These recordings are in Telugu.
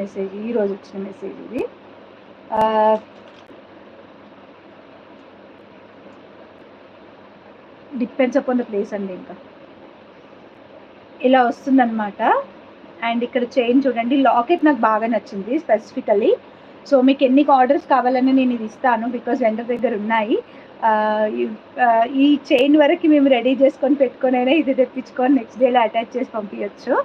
మెసేజ్ ఈరోజు వచ్చిన మెసేజ్ ఇది. డిపెండ్స్ అపాన్ ద ప్లేస్ అండి. ఇంకా ఇలా వస్తుందన్నమాట. అండ్ ఇక్కడ చైన్ చూడండి, లాకెట్ నాకు బాగా నచ్చింది స్పెసిఫికలీ. సో మీకు ఎన్ని ఆర్డర్స్ కావాలని నేను ఇది ఇస్తాను, బికాజ్ వెండర్ దగ్గర ఉన్నాయి. ఈ చైన్ వరకు మేము రెడీ చేసుకొని పెట్టుకొనైనా ఇది తెప్పించుకొని నెక్స్ట్ డేలో అటాచ్ చేసి పంపించచ్చు.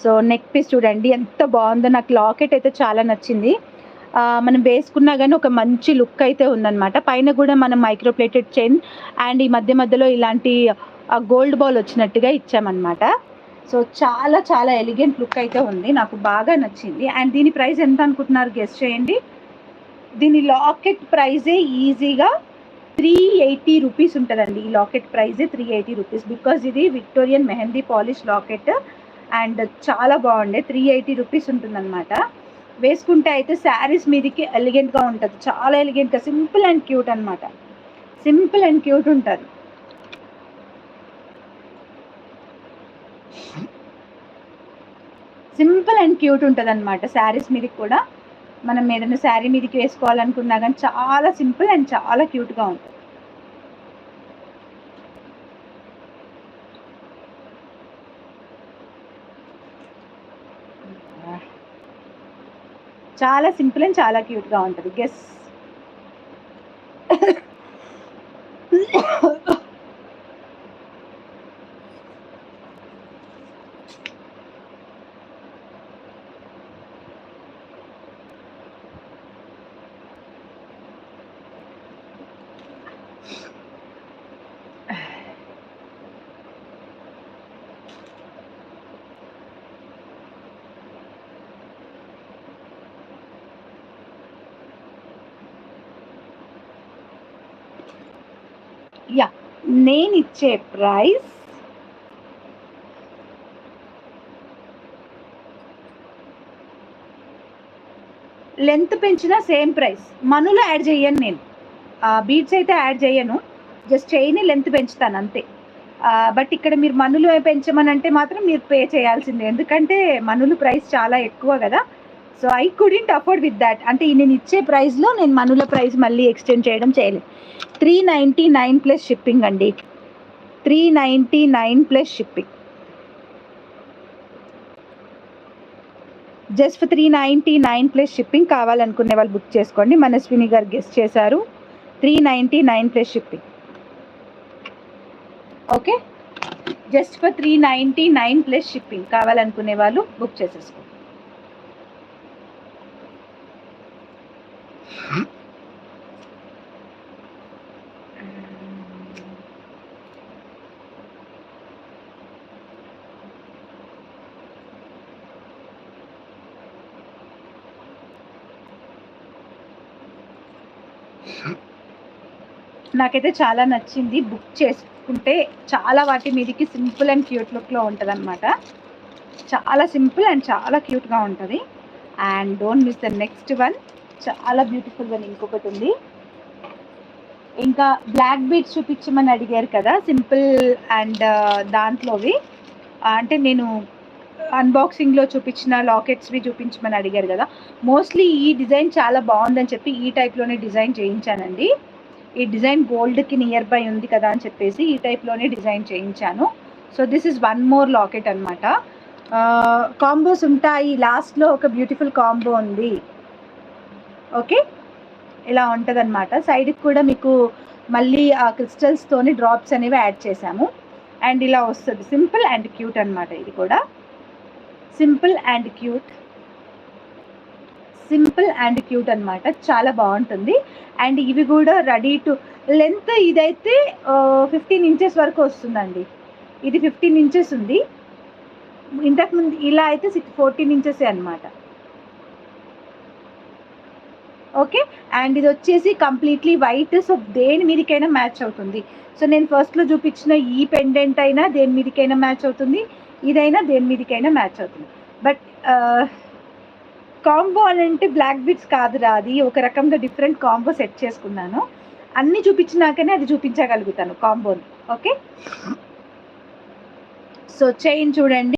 సో నెక్ పీస్ చూడండి ఎంత బాగుందో, నాకు లాకెట్ అయితే చాలా నచ్చింది. మనం వేసుకున్నా కానీ ఒక మంచి లుక్ అయితే ఉందన్నమాట. పైన కూడా మనం మైక్రోప్లేటెడ్ చైన్ అండ్ ఈ మధ్యలో ఇలాంటి గోల్డ్ బాల్ వచ్చినట్టుగా ఇచ్చామన్నమాట. సో చాలా చాలా ఎలిగెంట్ లుక్ అయితే ఉంది, నాకు బాగా నచ్చింది. అండ్ దీని ప్రైస్ ఎంత అనుకుంటున్నారు, గెస్ చేయండి. దీని లాకెట్ ప్రైజే ఈజీగా 380 రూపీస్ ఉంటుందండి. ఈ లాకెట్ ప్రైజే 380 రూపీస్, బికాజ్ ఇది Victorian mehndi polish locket and చాలా బాగుండే. 380 రూపీస్ ఉంటుందన్నమాట. వేసుకుంటే అయితే శారీస్ మీదకి ఎలిగెంట్గా ఉంటుంది, చాలా ఎలిగెంట్గా, సింపుల్ అండ్ క్యూట్ అనమాట. సింపుల్ అండ్ క్యూట్ ఉంటుంది. సింపుల్ అండ్ క్యూట్ ఉంటుంది అనమాట. శారీస్ మీదకి కూడా మనం ఏదైనా శారీ మీదకి వేసుకోవాలనుకున్నా కానీ చాలా సింపుల్ అండ్ చాలా క్యూట్గా ఉంటుంది. చాలా సింపుల్ అండ్ చాలా క్యూట్గా ఉంటుంది. గెస్ యా, నేను ఇచ్చే ప్రైస్ లెంత్ పెంచినా సేమ్ ప్రైస్. మనులో యాడ్ చేయను నేను, బీడ్స్ అయితే యాడ్ చేయను, జస్ట్ చైన్ లెంత్ పెంచుతాను అంతే. బట్ ఇక్కడ మీరు మనులు పెంచమని అంటే మాత్రం మీరు పే చేయాల్సిందే, ఎందుకంటే మనులు ప్రైస్ చాలా ఎక్కువ కదా. So I couldn't afford with that. అంటే నేను ఇచ్చే ప్రైస్లో నేను మనుల ప్రైస్ మళ్ళీ ఎక్స్టెండ్ చేయడం చేయలేదు. 399 ప్లస్ షిప్పింగ్ అండి, 399 plus shipping. Just for 399 plus shipping. కావాలనుకునే వాళ్ళు బుక్ చేసుకోండి. మనస్విని గారు గెస్ట్ చేశారు, 399 plus shipping. Okay, just for 399 plus shipping. కావాలనుకునే వాళ్ళు బుక్ చేసేసుకోండి. నాకైతే చాలా నచ్చింది. బుక్ చేసుకుంటే చాలా వాటి మీదకి సింపుల్ అండ్ క్యూట్ లుక్లో ఉంటుంది అనమాట. చాలా సింపుల్ అండ్ చాలా క్యూట్గా ఉంటుంది. And don't miss the next one, చాలా బ్యూటిఫుల్ వన్ ఇంకొకటి ఉంది. ఇంకా బ్లాక్ బీడ్స్ చూపించమని అడిగారు కదా, సింపుల్ అండ్ దాంట్లోవి అంటే నేను అన్బాక్సింగ్లో చూపించిన లాకెట్స్వి చూపించమని అడిగారు కదా. మోస్ట్లీ ఈ డిజైన్ చాలా బాగుందని చెప్పి ఈ టైప్లోనే డిజైన్ చేయించానండి. ఈ డిజైన్ గోల్డ్కి నియర్ బై ఉంది కదా అని చెప్పేసి ఈ టైప్లోనే డిజైన్ చేయించాను. So this is one more locket అనమాట. కాంబోస్ ఉంటాయి, లాస్ట్లో ఒక బ్యూటిఫుల్ కాంబో ఉంది. ఓకే, ఇలా ఉంటుంది అనమాట. సైడ్కి కూడా మీకు మళ్ళీ ఆ క్రిస్టల్స్తోని డ్రాప్స్ అనేవి యాడ్ చేసాము. అండ్ ఇలా వస్తుంది, సింపుల్ అండ్ క్యూట్ అనమాట. ఇది కూడా simple and cute, simple and cute అనమాట, చాలా బాగుంటుంది. అండ్ ఇవి కూడా రెడీ టు లెంత్, ఇదైతే 15 ఇంచెస్ వరకు వస్తుందండి. ఇది 15 ఇంచెస్ ఉంది. ఇంతకుముందు ఇలా అయితే 14 ఇంచెస్ అనమాట. ఓకే, అండ్ ఇది వచ్చేసి కంప్లీట్లీ వైట్, సో దేని మీదకైనా మ్యాచ్ అవుతుంది. సో నేను ఫస్ట్లో చూపించిన ఈ పెండెంట్ అయినా దేని మీదకైనా మ్యాచ్ అవుతుంది, ఇదైనా దేని మీదకైనా మ్యాచ్ అవుతుంది. బట్ కాంబో అని అంటే బ్లాక్ బీడ్స్ కాదురా, అది ఒక రకంగా డిఫరెంట్ కాంబో సెట్ చేసుకున్నాను. అన్నీ చూపించినాకనే అది చూపించగలుగుతాను కాంబోని. ఓకే, సో చైన్ చూడండి